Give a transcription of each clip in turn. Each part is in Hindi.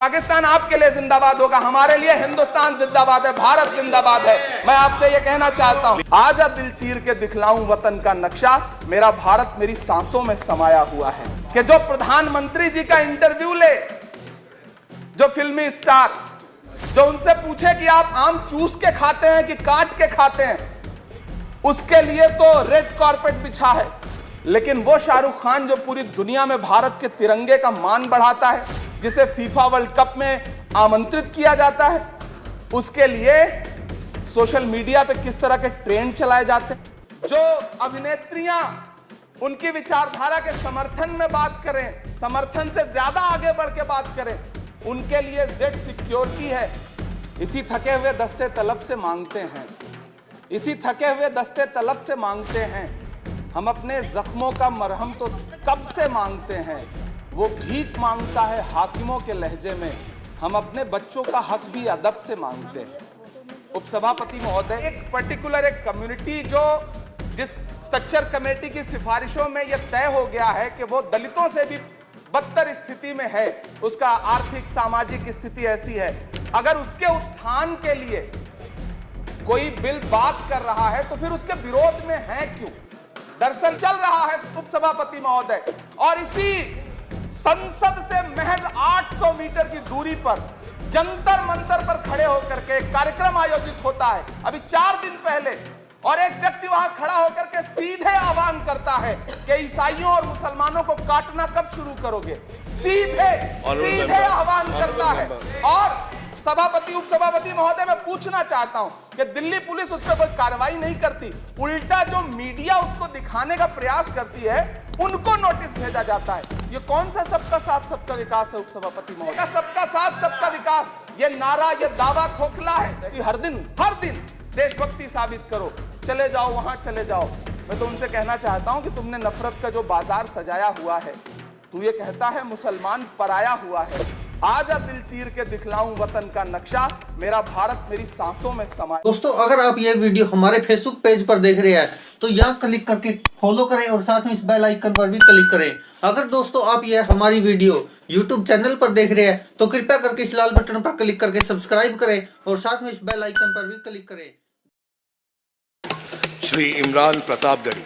पाकिस्तान आपके लिए जिंदाबाद होगा, हमारे लिए हिंदुस्तान जिंदाबाद है, भारत जिंदाबाद है। मैं आपसे ये कहना चाहता हूं, आजा दिल चीर के दिखलाऊं वतन का नक्शा, मेरा भारत मेरी सांसों में समाया हुआ है। कि जो प्रधानमंत्री जी का इंटरव्यू ले, जो फिल्मी स्टार, जो उनसे पूछे कि आप आम चूस के खाते हैं कि काट के खाते हैं, उसके लिए तो रेड कारपेट बिछा है। लेकिन वो शाहरुख खान जो पूरी दुनिया में भारत के तिरंगे का मान बढ़ाता है, जिसे फीफा वर्ल्ड कप में आमंत्रित किया जाता है, उसके लिए सोशल मीडिया पे किस तरह के ट्रेंड चलाए जाते हैं। जो अभिनेत्रियां उनकी विचारधारा के समर्थन में बात करें, समर्थन से ज्यादा आगे बढ़ के बात करें, उनके लिए जेड सिक्योरिटी है। इसी थके हुए दस्ते तलब से मांगते हैं, इसी थके हुए दस्ते तलब से मांगते हैं। हम अपने जख्मों का मरहम तो कब से मांगते हैं, वो भीख मांगता है हाकिमों के लहजे में। हम अपने बच्चों का हक भी अदब से मांगते हैं। उपसभापति महोदय, एक पर्टिकुलर एक कम्युनिटी जो जिस स्ट्रक्चर कमेटी की सिफारिशों में यह तय हो गया है कि वो दलितों से भी बदतर स्थिति में है, उसका आर्थिक सामाजिक स्थिति ऐसी है, अगर उसके उत्थान के लिए कोई बिल बात कर रहा है तो फिर उसके विरोध में है क्यों? दरअसल चल रहा है उपसभापति महोदय, और इसी संसद से महज 800 मीटर की दूरी पर जंतर मंतर पर खड़े होकर के एक कार्यक्रम आयोजित होता है अभी 4 दिन पहले, और एक व्यक्ति वहां खड़ा होकर के सीधे आह्वान करता है कि ईसाइयों और मुसलमानों को काटना कब शुरू करोगे। सीधे आह्वान करता है। और सभापति उपसभापति महोदय, मैं पूछना चाहता हूं कि दिल्ली पुलिस उस पर कोई कार्रवाई नहीं करती, उल्टा जो मीडिया उसको दिखाने का प्रयास करती है उनको नोटिस भेजा जाता है। ये कौन सा सबका साथ सबका विकास है उपसभापति महोदय? सबका साथ सबका विकास, ये नारा, ये दावा खोखला है कि हर दिन देशभक्ति साबित करो, चले जाओ वहां चले जाओ। मैं तो उनसे कहना चाहता हूं कि तुमने नफरत का जो बाजार सजाया हुआ है, तू ये कहता है मुसलमान पराया हुआ है, आजा दिल चीर के दिखलाऊं वतन का नक्शा, मेरा भारत मेरी सांसों में समाया। दोस्तों, अगर आप ये वीडियो हमारे फेसबुक पेज पर देख रहे हैं तो यहाँ क्लिक करके फॉलो करें और साथ में इस बेल आइकन पर भी क्लिक करें। अगर दोस्तों आप ये हमारी वीडियो यूट्यूब चैनल पर देख रहे हैं तो कृपया करके इस लाल बटन पर क्लिक करके सब्सक्राइब करें और साथ में इस बेल आइकन पर भी क्लिक करें। श्री इमरान प्रतापगढ़ी।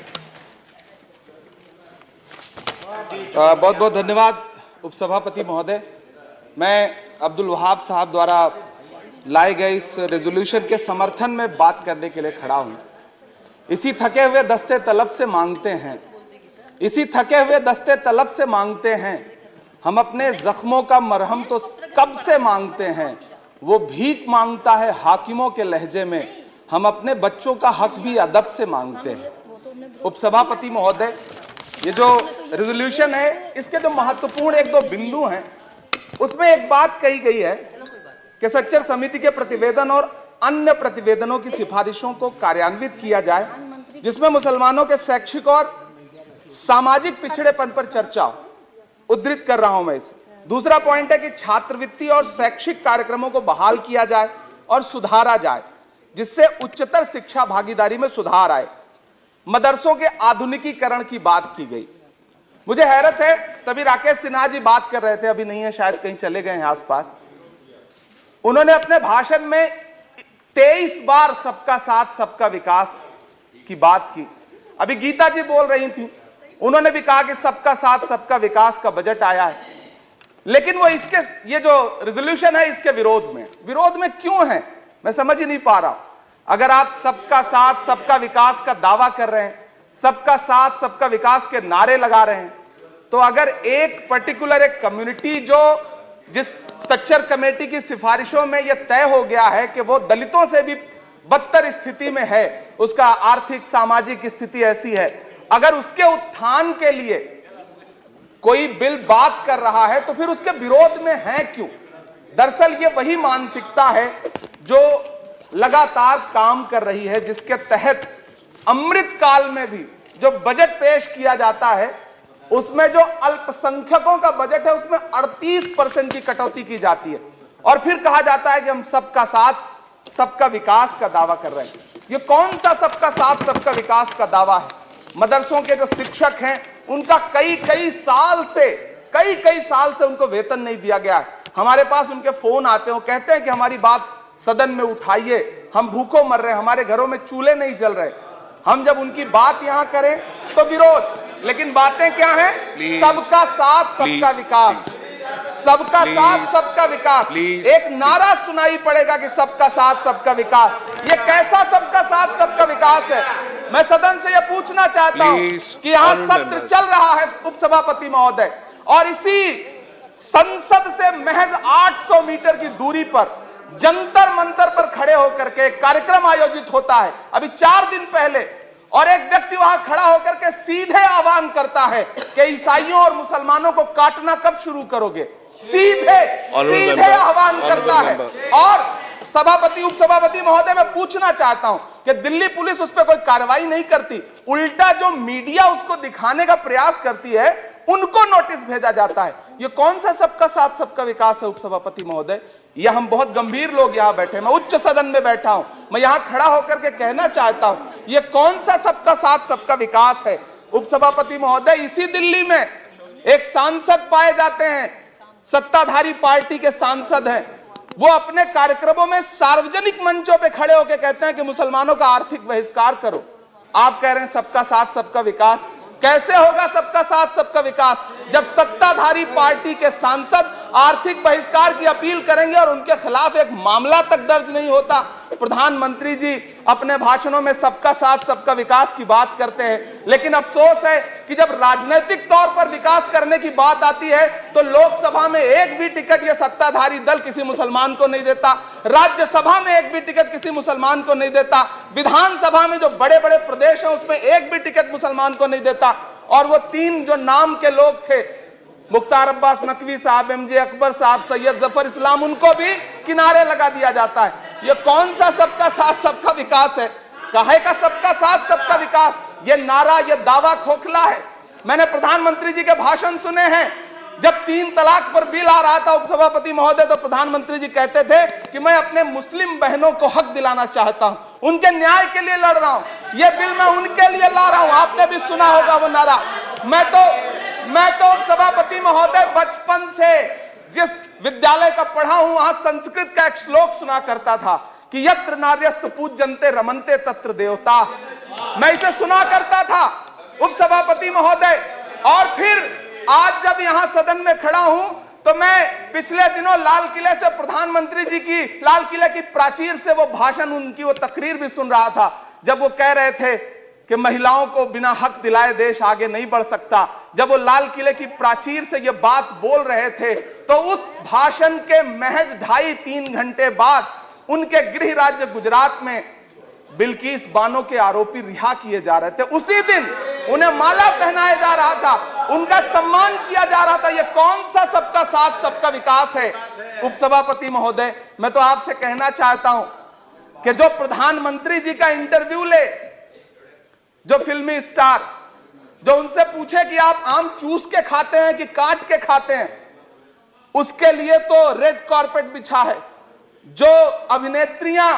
बहुत बहुत धन्यवाद उपसभापति महोदय। मैं अब्दुल वहाब साहब द्वारा लाए गए इस रेजोल्यूशन के समर्थन में बात करने के लिए खड़ा हूं। इसी थके हुए दस्ते तलब से मांगते हैं, इसी थके हुए दस्ते तलब से मांगते हैं, हम अपने जख्मों का मरहम तो कब से मांगते हैं, वो भीख मांगता है हाकिमों के लहजे में। हम अपने बच्चों का हक भी अदब से मांगते हैं। उपसभापति महोदय, ये जो रेजोल्यूशन है, इसके जो महत्वपूर्ण 1-2 बिंदु हैं, उसमें एक बात कही गई है कि सच्चर समिति के प्रतिवेदन और अन्य प्रतिवेदनों की सिफारिशों को कार्यान्वित किया जाए, जिसमें मुसलमानों के शैक्षिक और सामाजिक पिछड़ेपन पर चर्चा हो। उद्धृत कर रहा हूं मैं इसे। दूसरा पॉइंट है कि छात्रवृत्ति और शैक्षिक कार्यक्रमों को बहाल किया जाए और सुधारा जाए, जिससे उच्चतर शिक्षा भागीदारी में सुधार आए। मदरसों के आधुनिकीकरण की बात की गई। मुझे हैरत है, तभी राकेश सिन्हा जी बात कर रहे थे, अभी नहीं है शायद, कहीं चले गए हैं आसपास। उन्होंने अपने भाषण में 23 बार सबका साथ सबका विकास की बात की। अभी गीता जी बोल रही थी, उन्होंने भी कहा कि सबका साथ सबका विकास का बजट आया है, लेकिन वो इसके, ये जो रेजोल्यूशन है, इसके विरोध में क्यों है, मैं समझ ही नहीं पा रहा हूं। अगर आप सबका साथ सबका विकास का दावा कर रहे हैं, सबका साथ सबका विकास के नारे लगा रहे हैं, तो अगर एक पर्टिकुलर एक कम्युनिटी जो जिस स्ट्रक्चर कमेटी की सिफारिशों में यह तय हो गया है कि वो दलितों से भी बदतर स्थिति में है, उसका आर्थिक सामाजिक स्थिति ऐसी है, अगर उसके उत्थान के लिए कोई बिल बात कर रहा है तो फिर उसके विरोध में है क्यों? दरअसल ये वही मानसिकता है जो लगातार काम कर रही है, जिसके तहत अमृत काल में भी जो बजट पेश किया जाता है, उसमें जो अल्पसंख्यकों का बजट है उसमें 38% की कटौती की जाती है, और फिर कहा जाता है कि हम सबका साथ सबका विकास का दावा कर रहे हैं। ये कौन सा सबका साथ सबका विकास का दावा है? मदरसों के जो शिक्षक हैं, उनका कई साल से उनको वेतन नहीं दिया गया है। हमारे पास उनके फोन आते हैं, वो कहते हैं कि हमारी बात सदन में उठाइए, हम भूखों मर रहे हैं, हमारे घरों में चूल्हे नहीं जल रहे। हम जब उनकी बात यहां करें तो विरोध, लेकिन बातें क्या हैं? सबका साथ सबका विकास, सबका साथ सबका विकास। एक नारा सुनाई पड़ेगा कि सबका साथ सबका विकास। ये कैसा सबका साथ सबका विकास है? मैं सदन से यह पूछना चाहता हूं कि यहां सत्र चल रहा है उपसभापति महोदय, और इसी संसद से महज 800 मीटर की दूरी पर जंतर मंतर पर खड़े होकर के एक कार्यक्रम आयोजित होता है अभी 4 दिन पहले, और एक व्यक्ति वहां खड़ा होकर के सीधे आह्वान करता है कि ईसाइयों और मुसलमानों को काटना कब शुरू करोगे। सीधे आह्वान करता है। और सभापति उपसभापति महोदय, मैं पूछना चाहता हूं कि दिल्ली पुलिस उस पर कोई कार्रवाई नहीं करती, उल्टा जो मीडिया उसको दिखाने का प्रयास करती है उनको नोटिस भेजा जाता है। ये कौन सा सबका साथ सबका विकास है उपसभापति महोदय? ये हम बहुत गंभीर लोग यहां बैठे, मैं उच्च सदन में बैठा हूं, मैं यहां खड़ा होकर के कहना चाहता हूं, ये कौन सा सबका साथ सबका विकास है उपसभापति महोदय? इसी दिल्ली में एक सांसद पाए जाते हैं, सत्ताधारी पार्टी के सांसद हैं, वो अपने कार्यक्रमों में सार्वजनिक मंचों पे खड़े होकर कहते हैं कि मुसलमानों का आर्थिक बहिष्कार करो। आप कह रहे हैं सबका साथ सबका विकास। कैसे होगा सबका साथ सबका विकास जब सत्ताधारी पार्टी के सांसद आर्थिक बहिष्कार की अपील करेंगे और उनके खिलाफ एक मामला तक दर्ज नहीं होता? प्रधानमंत्री जी अपने भाषणों में सबका साथ सबका विकास की बात करते हैं, लेकिन अफसोस है कि जब राजनीतिक तौर पर विकास करने की बात आती है तो लोकसभा में एक भी टिकट ये सत्ताधारी दल किसी मुसलमान को नहीं देता, राज्यसभा में एक भी टिकट किसी मुसलमान को नहीं देता, विधानसभा में जो बड़े बड़े प्रदेश हैं उसमें एक भी टिकट मुसलमान को नहीं देता। और वो 3 जो नाम के लोग थे, मुख्तार अब्बास नकवी साहब, एमजे अकबर साहब, सैयद जफर इस्लाम, उनको भी किनारे लगा दिया जाता है। ये कौन सा सबका साथ सबका विकास है? काहे का सबका साथ सबका विकास? ये नारा, ये दावा खोखला है। मैंने प्रधानमंत्री जी के भाषण सुने हैं, जब 3 तलाक पर बिल आ रहा था उपसभापति महोदय, तो प्रधानमंत्री जी कहते थे कि मैं अपने मुस्लिम बहनों को हक दिलाना चाहता हूं, उनके न्याय के लिए लड़ रहा हूं, ये बिल मैं उनके लिए ला रहा हूं। आपने भी सुना होगा वो नारा। मैं तो सभापति महोदय बचपन से जिस विद्यालय का पढ़ा हूं वहां संस्कृत का एक श्लोक सुना करता था कि यत्र नार्यस्तु पूज्यन्ते रमन्ते तत्र देवता। मैं इसे सुना करता था उपसभापति महोदय। और फिर आज जब यहां सदन में खड़ा हूं तो मैं पिछले दिनों लाल किले से प्रधानमंत्री जी की, लाल किले की प्राचीर से वो भाषण, उनकी वो तकरीर भी सुन रहा था, जब वो कह रहे थे कि महिलाओं को बिना हक दिलाए देश आगे नहीं बढ़ सकता। जब वो लाल किले की प्राचीर से ये बात बोल रहे थे तो उस भाषण के महज 2.5-3 घंटे बाद उनके गृह राज्य गुजरात में बिल्किस बानो के आरोपी रिहा किए जा रहे थे। उसी दिन उन्हें माला पहनाया जा रहा था, उनका सम्मान किया जा रहा था। ये कौन सा सबका साथ सबका विकास है उपसभापति महोदय? मैं तो आपसे कहना चाहता हूं कि जो प्रधानमंत्री जी का इंटरव्यू ले, जो फिल्मी स्टार, जो उनसे पूछे कि आप आम चूस के खाते हैं कि काट के खाते हैं, उसके लिए तो रेड कार्पेट बिछा है। जो अभिनेत्रियां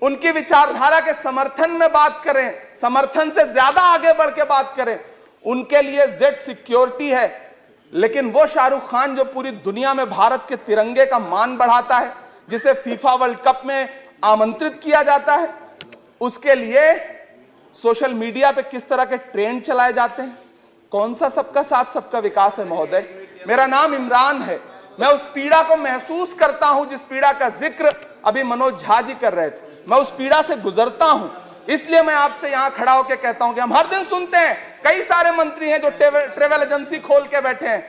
उनकी विचारधारा के समर्थन में बात करें, समर्थन से ज्यादा आगे बढ़ के बात करें, उनके लिए जेड सिक्योरिटी है। लेकिन वो शाहरुख खान जो पूरी दुनिया में भारत के तिरंगे का मान बढ़ाता है, जिसे फीफा वर्ल्ड कप में आमंत्रित किया जाता है, उसके लिए सोशल मीडिया पे किस तरह के ट्रेंड चलाए जाते हैं? कौन सा सबका साथ सबका विकास है महोदय? मेरा नाम इमरान है। मैं उस पीड़ा को महसूस करता हूं जिस पीड़ा का जिक्र अभी मनोज झा जी कर रहे थे। मैं उस पीड़ा से गुजरता हूं, इसलिए मैं आपसे यहां खड़ा होकर कहता हूं कि हम हर दिन सुनते हैं, कई सारे मंत्री हैं जो ट्रेवल एजेंसी खोल के बैठे हैं,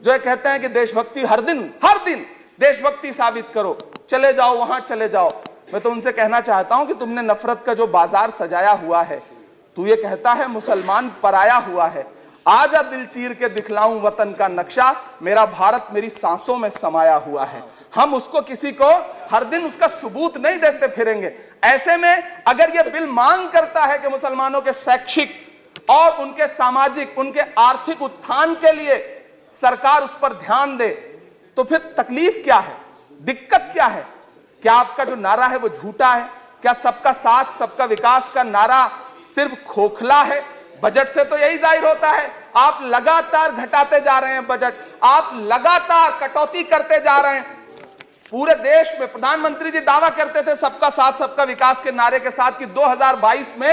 जो ये कहते हैं कि देशभक्ति हर दिन देशभक्ति साबित करो, चले जाओ वहां चले जाओ। मैं तो उनसे कहना चाहता हूं कि तुमने नफरत का जो बाजार सजाया हुआ है, तू ये कहता है मुसलमान पराया हुआ है, आजा दिल चीर के दिखलाऊं वतन का नक्शा, मेरा भारत मेरी सांसों में समाया हुआ है। हम उसको किसी को हर दिन उसका सबूत नहीं देते फिरेंगे। ऐसे में अगर यह बिल मांग करता है कि मुसलमानों के शैक्षिक और उनके सामाजिक, उनके आर्थिक उत्थान के लिए सरकार उस पर ध्यान दे, तो फिर तकलीफ क्या है, दिक्कत क्या है? क्या आपका जो नारा है वो झूठा है? क्या सबका साथ सबका विकास का नारा सिर्फ खोखला है? बजट से तो यही जाहिर होता है। आप लगातार घटाते जा रहे हैं बजट, आप लगातार कटौती करते जा रहे हैं। पूरे देश में प्रधानमंत्री जी दावा करते थे सबका साथ सबका विकास के नारे के साथ कि 2022 में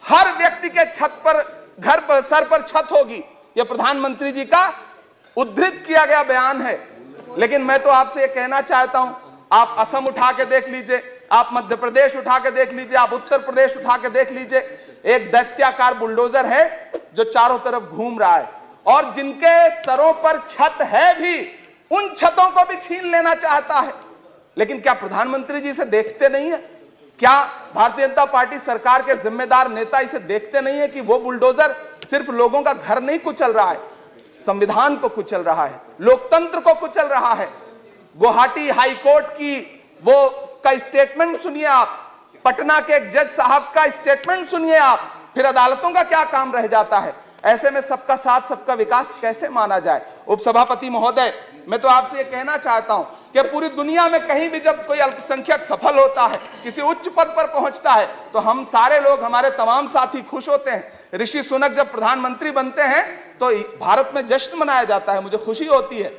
हर व्यक्ति के छत पर, घर पर, सर पर छत होगी। यह प्रधानमंत्री जी का उद्धृत किया गया बयान है। लेकिन मैं तो आपसे यह कहना चाहता हूं, आप असम उठा के देख लीजिए, आप मध्य प्रदेश उठा के देख लीजिए, आप उत्तर प्रदेश उठा के देख लीजिए, एक दैत्याकार बुलडोजर है जो चारों तरफ घूम रहा है और जिनके सरों पर छत है भी उन छतों को भी छीन लेना चाहता है। लेकिन क्या प्रधानमंत्री जी इसे देखते नहीं है? क्या भारतीय जनता पार्टी सरकार के जिम्मेदार नेता इसे देखते नहीं है कि वो बुलडोजर सिर्फ लोगों का घर नहीं कुचल रहा है, संविधान को कुचल रहा है, लोकतंत्र को कुचल रहा है। गुवाहाटी हाई कोर्ट की वो का स्टेटमेंट सुनिए आप, पटना के एक जज साहब का स्टेटमेंट सुनिए आप, फिर अदालतों का क्या काम रह जाता है? ऐसे में सबका साथ सबका विकास कैसे माना जाए? उपसभापति महोदय, मैं तो आपसे यह कहना चाहता हूं कि पूरी दुनिया में कहीं भी जब कोई अल्पसंख्यक सफल होता है, किसी उच्च पद पर पहुंचता है, तो हम सारे लोग, हमारे तमाम साथी खुश होते हैं। ऋषि सुनक जब प्रधानमंत्री बनते हैं तो भारत में जश्न मनाया जाता है, मुझे खुशी होती है।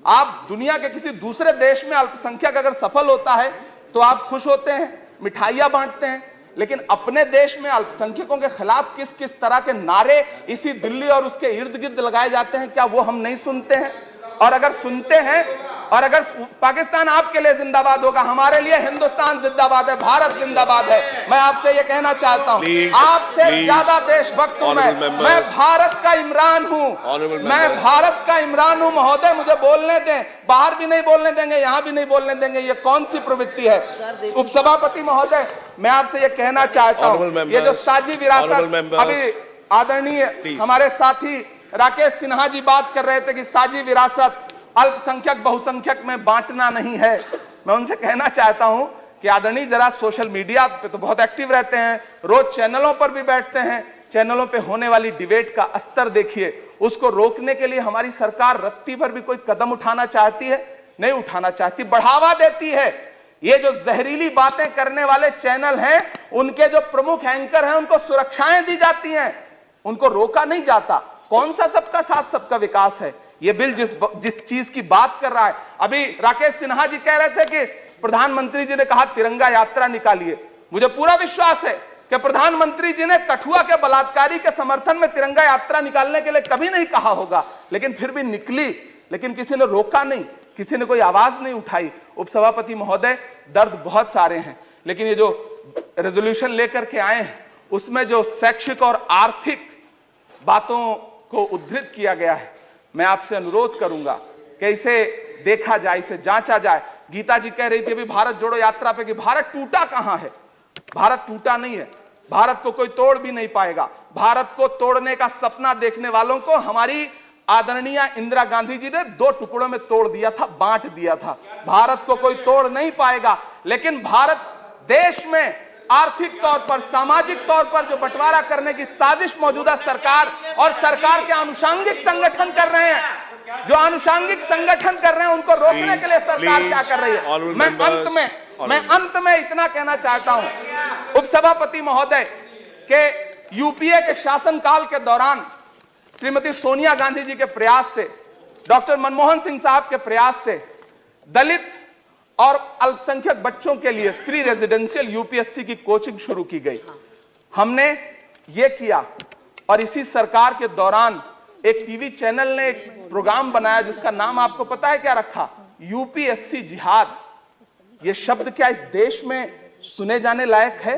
आप दुनिया के किसी दूसरे देश में अल्पसंख्यक अगर सफल होता है तो आप खुश होते हैं, मिठाइयां बांटते हैं। लेकिन अपने देश में अल्पसंख्यकों के खिलाफ किस किस तरह के नारे इसी दिल्ली और उसके इर्द गिर्द लगाए जाते हैं, क्या वो हम नहीं सुनते हैं? और अगर सुनते हैं, और अगर पाकिस्तान आपके लिए जिंदाबाद होगा, हमारे लिए हिंदुस्तान जिंदाबाद है, भारत जिंदाबाद है। मैं आपसे ये कहना चाहता हूं, आपसे ज्यादा देशभक्त हूं मैं भारत का इमरान हूं, मैं भारत का इमरान हूं। महोदय मुझे बोलने दें, बाहर भी नहीं बोलने देंगे, यहां भी नहीं बोलने देंगे, ये कौन सी प्रवृत्ति है? उपसभापति महोदय, मैं आपसे ये कहना चाहता हूं, ये जो साझी विरासत, अभी आदरणीय हमारे साथी राकेश सिन्हा जी बात कर रहे थे कि साझी विरासत अल्पसंख्यक बहुसंख्यक में बांटना नहीं है। मैं उनसे कहना चाहता हूं कि आदरणीय जरा सोशल मीडिया पे तो बहुत एक्टिव रहते हैं, रोज चैनलों पर भी बैठते हैं, चैनलों पे होने वाली डिबेट का स्तर देखिए। उसको रोकने के लिए हमारी सरकार रत्ती भर भी कोई कदम उठाना चाहती है? नहीं उठाना चाहती, बढ़ावा देती है। ये जो जहरीली बातें करने वाले चैनल हैं, उनके जो प्रमुख एंकर हैं, उनको सुरक्षाएं दी जाती हैं, उनको रोका नहीं जाता। कौन सा सबका साथ सबका विकास है? ये बिल जिस चीज की बात कर रहा है, अभी राकेश सिन्हा जी कह रहे थे कि प्रधानमंत्री जी ने कहा तिरंगा यात्रा निकालिए। मुझे पूरा विश्वास है कि प्रधानमंत्री जी ने कठुआ के बलात्कारी के समर्थन में तिरंगा यात्रा निकालने के लिए कभी नहीं कहा होगा, लेकिन फिर भी निकली, लेकिन किसी ने रोका नहीं, किसी ने कोई आवाज नहीं उठाई। उपसभापति महोदय, दर्द बहुत सारे हैं, लेकिन ये जो रेजोल्यूशन लेकर के आए हैं उसमें जो शैक्षिक और आर्थिक बातों को उद्धृत किया गया है, मैं आपसे अनुरोध करूंगा कि इसे देखा जाए, इसे जांचा जाए। गीता जी कह रही थी अभी भारत जोड़ो यात्रा पे कि भारत टूटा कहां है? भारत टूटा नहीं है, भारत को कोई तोड़ भी नहीं पाएगा। भारत को तोड़ने का सपना देखने वालों को हमारी आदरणीय इंदिरा गांधी जी ने 2 टुकड़ों में तोड़ दिया था, बांट दिया था। भारत को कोई तोड़ नहीं पाएगा, लेकिन भारत देश में आर्थिक तौर पर, सामाजिक तौर पर जो बंटवारा करने की साजिश मौजूदा सरकार और सरकार के आनुषंगिक संगठन कर रहे हैं, जो आनुषंगिक संगठन कर रहे हैं, उनको रोकने के लिए सरकार क्या कर रही है? मैं अंत में इतना कहना चाहता हूं उपसभापति महोदय के यूपीए के शासनकाल के दौरान श्रीमती सोनिया गांधी जी के प्रयास से, डॉक्टर मनमोहन सिंह साहब के प्रयास से दलित और अल्पसंख्यक बच्चों के लिए फ्री रेजिडेंशियल यूपीएससी की कोचिंग शुरू की गई। हमने ये किया और इसी सरकार के दौरान एक टीवी चैनल ने एक प्रोग्राम बनाया जिसका नाम आपको पता है क्या रखा? यूपीएससी जिहाद। ये शब्द क्या इस देश में सुने जाने लायक है?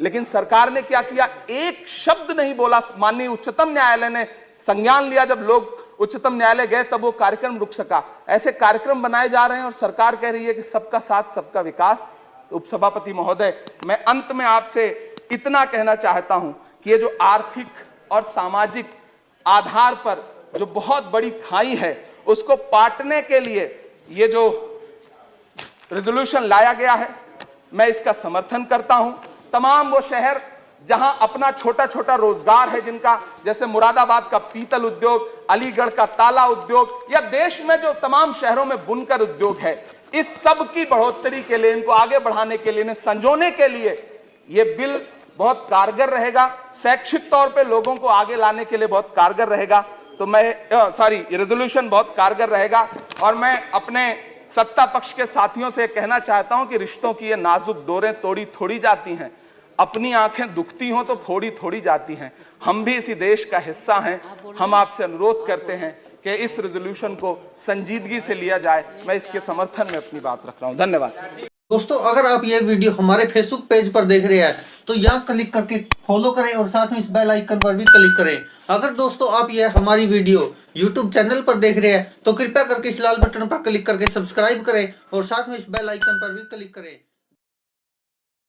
लेकिन सरकार ने क्या किया? एक शब्द नहीं बोला। माननीय उच्चतम न्यायालय ने संज्ञान लिया, जब लोग उच्चतम न्यायालय गए तब वो कार्यक्रम रुक सका। ऐसे कार्यक्रम बनाए जा रहे हैं और सरकार कह रही है कि सबका साथ सबका विकास। उपसभापति महोदय, मैं अंत में आपसे इतना कहना चाहता हूं कि ये जो आर्थिक और सामाजिक आधार पर जो बहुत बड़ी खाई है, उसको पाटने के लिए ये जो रेजोल्यूशन लाया गया है, मैं इसका समर्थन करता हूं। तमाम वो शहर जहां अपना छोटा छोटा रोजगार है, जिनका जैसे मुरादाबाद का पीतल उद्योग, अलीगढ़ का ताला उद्योग, या देश में जो तमाम शहरों में बुनकर उद्योग है, इस सब की बढ़ोतरी के लिए, इनको आगे बढ़ाने के लिए, इन्हें संजोने के लिए ये बिल बहुत कारगर रहेगा, शैक्षिक तौर पे लोगों को आगे लाने के लिए बहुत कारगर रहेगा। तो मैं रेजोल्यूशन बहुत कारगर रहेगा। और मैं अपने सत्ता पक्ष के साथियों से कहना चाहता हूं कि रिश्तों की ये नाजुक डोरें तोड़ी थोड़ी जाती हैं, अपनी आंखें दुखती हों तो फोड़ी थोड़ी जाती हैं। हम भी इसी देश का हिस्सा हैं। हम आपसे अनुरोध करते हैं कि इस रेजोल्यूशन को संजीदगी से लिया जाए। मैं इसके समर्थन में अपनी बात रख रहा हूं। धन्यवाद। दोस्तों, अगर आप ये वीडियो हमारे फेसबुक पेज पर देख रहे हैं तो यहाँ क्लिक करके फॉलो करें और साथ में इस बेल आइकन पर भी क्लिक करें। अगर दोस्तों आप ये हमारी वीडियो यूट्यूब चैनल पर देख रहे हैं तो कृपया करके इस लाल बटन पर क्लिक करके सब्सक्राइब करें और साथ में इस बेल आइकन पर भी क्लिक करें।